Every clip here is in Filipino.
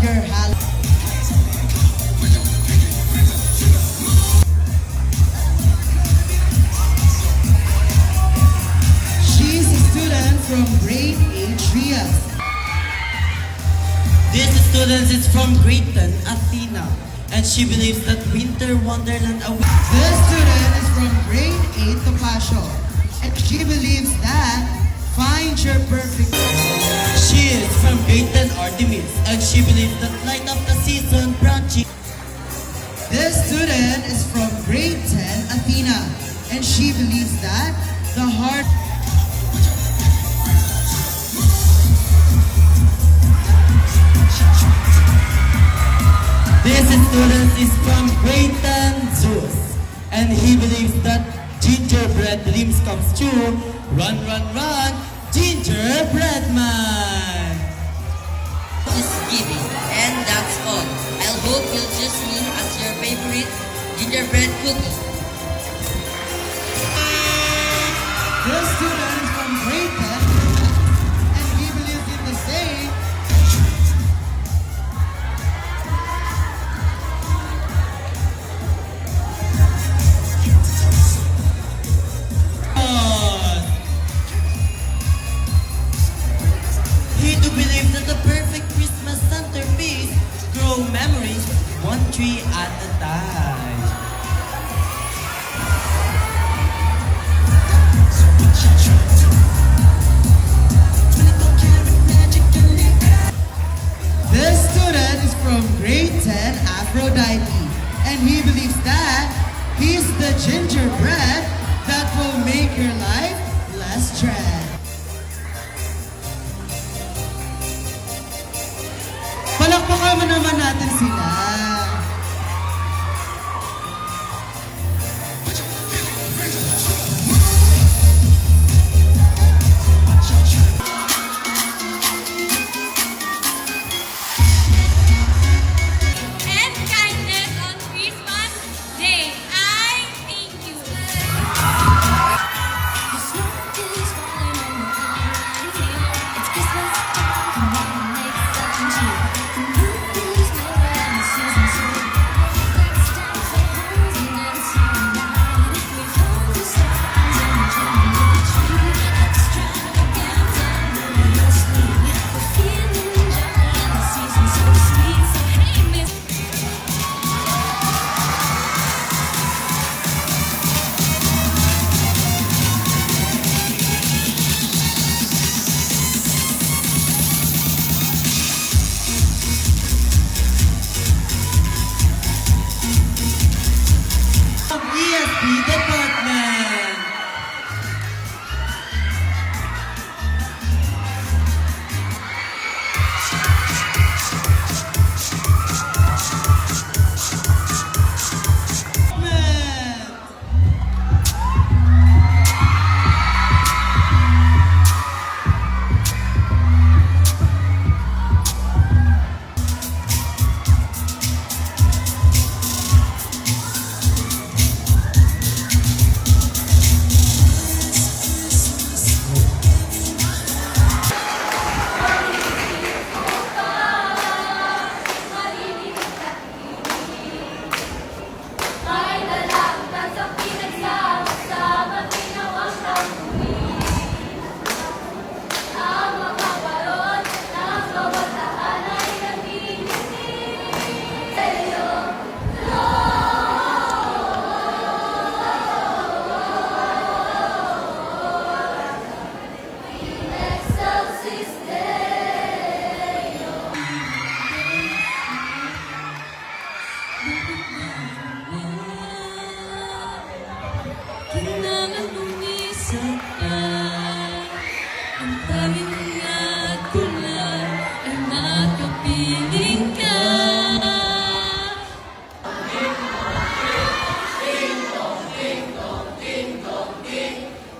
your hand. She's a student from grade 8 Trias. This student is from grade 10, Athena, and she believes that winter wonderland awaits. This student is from grade 8 Topacio, and she believes that find your perfect. She is from grade 10, Artemis, and she believes that light of the season branching. This student is from grade 10 Athena, and she believes that the heart. This student is from grade 10, Zeus, and he believes that gingerbread dreams comes true. Run, run, run, gingerbread man! Just giving, and that's all. I hope you'll choose me as your favorite gingerbread cookie. This student is from grade 10, and he believes in the same. He do believe that the perfect Christmas centerpiece grow memories one tree at a time. This student is from grade 10 Aphrodite, and he believes that he's the gingerbread that will make your life less dread. Palakpakan mo naman natin sila. And kindness on Christmas Day. I thank you. From ESP department. May dalagdag sa pinagsama-sama, ginawang kamuli. Ang makaparoon ng kabataan ay nagbibigay sa'yo. In excelsis Deo. Kailangan lumisan ka. Ang tanging ingat ko lang ay makapiling ka.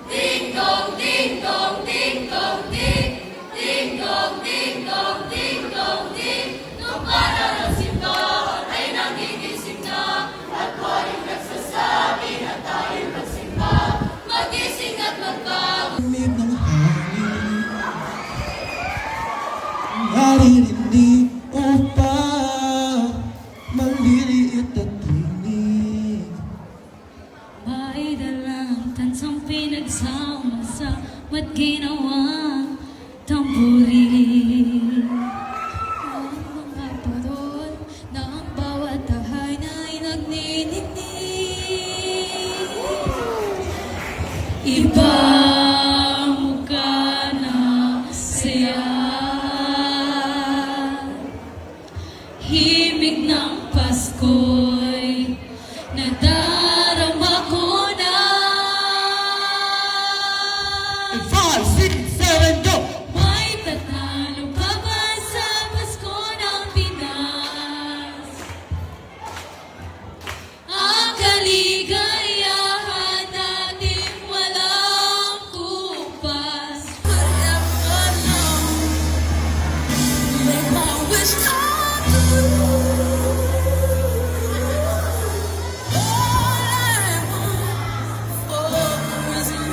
Ding dong, ding dong, ding dong, ding. Ding dong, ding dong, ding dong, ding. Nung para ng simbahan ay nagigising na. At maring nagsasabi na tayo magsimba. Magising at magbago. Limit ng hangin, naririnig upang Pasko'y nadarama ko na. 5, 6, 7, go! May tatalo pa ba sa Pasko ng Pinas? Ang kaligayahan natin walang kumpas. Walang alam, make my wish come true. All I want is you.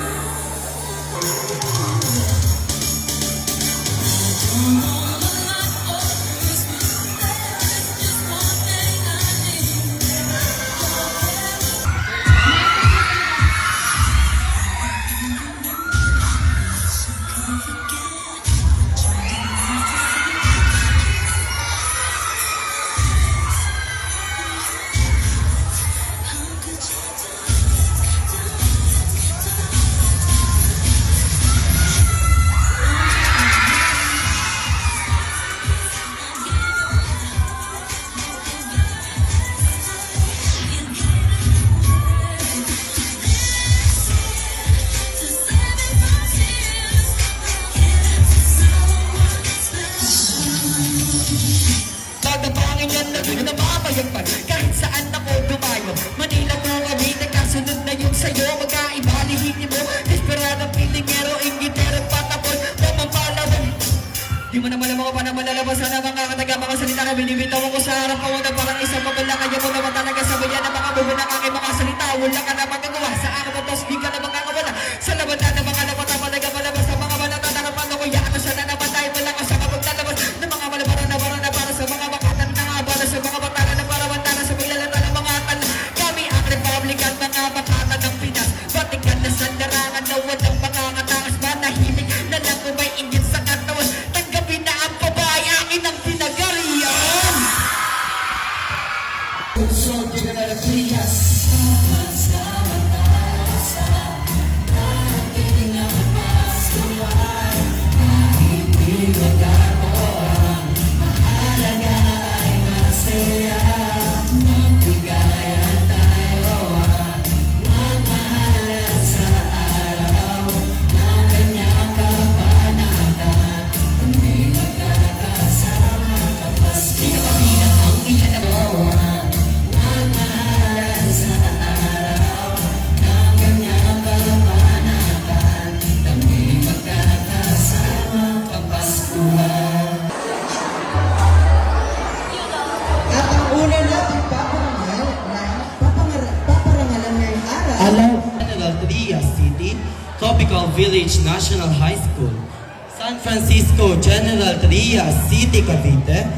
Pagdapangin yan na rin na mamayagpag kahit saan ako dumayo. Manila ko kami, nagkasunod na yung sayo. Magkaibalihin mo, desperadong pilingero, ingitero, patapon, pamapalawan. Di mo na malamang pa na malalabasan ang mga kataga, mga salita na binibitawan ko sa harap ko na parang isang pabala. Kaya mo naman talaga sabayan na mga bubo ng aking mga salita. Wala ka na magagawa sa araw na tos, di ka na makakawala. Sa labanan ng mga labata, malaga malabas sa mga balata. Tarapan ako, yaano siya na naman tayo. Wala ka sa kapaglalabas ng mga malabaran na para sa mga makatan na nga. Para sa mga batala na para bantana sa paglalata ng mga tala. Kami ang Republican, mga bakatan ng Pinas. Batikan na sa larangan na walang makakatakas. Manahimik na lang kung may inggit sa katawan. Tanggapin na ang babae, akin ang pinagariyan. At ang una natin paparangalan ngayong araw. General Trias City, Tropical Village National High School, San Francisco General Trias City, Cavite,